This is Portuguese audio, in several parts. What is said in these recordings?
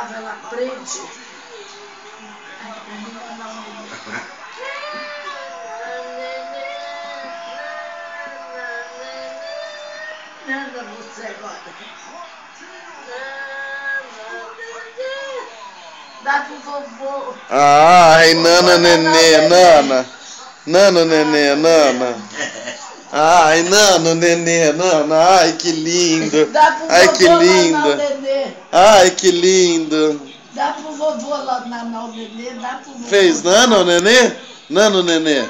brava, ela prende. Nada você agora. Dá pro vovô. Ai, Nana, nenê, Nana. Nana, nenê, Nana. Ai, Nana, nenê, Nana. Ai, que lindo. Ai, que lindo. Ai, que lindo. Dá pro vovô lá nanar o nenê, dá pro vovô. Fez Nana, nenê? Nana, nenê.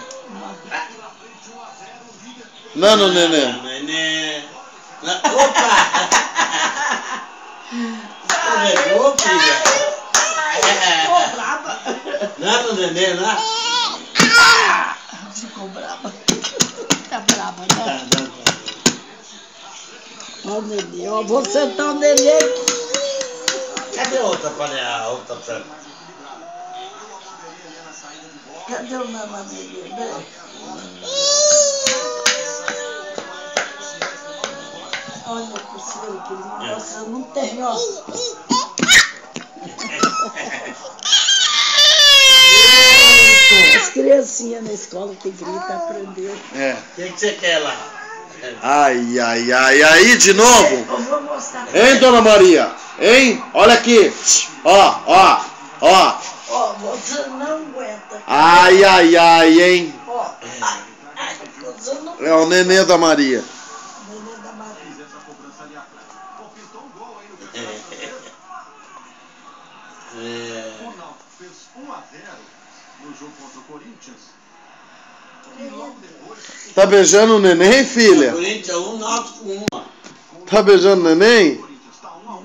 Nana, nenê. Nenê. Opa! Pegou, filha? Ficou brava. Nada, nenê, né? Ficou brava. Tá brava, né? Ó o nenê, ó. Vou sentar o nenê. Cadê a outra panela? Outra pra... Cadê o mamãe nenê, né? Olha pro seu, que nossa, não tem, ó. As criancinhas na escola que gritam, aprendeu. É. O que você quer lá? Ai, ai, ai, aí de novo? Eu vou mostrar. Hein, dona Maria? Hein? Olha aqui. Ó, ó, ó. Ó, você não aguenta. Ai, ai, ai, hein? Ó, você não É o nenê da Maria. nenê da Maria. Ronaldo fez 1-0 no jogo contra o Corinthians. E logo depois... Tá beijando o neném, filha? Corinthians 1, Náutico 1. Tá beijando o neném? O Corinthians está 1-1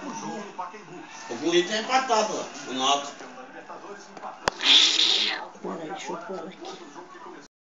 no jogo do Pacaembu. O Corinthians é empatado lá. O Náutico. Libertadores empatando. Peraí, deixa eu pôr aqui.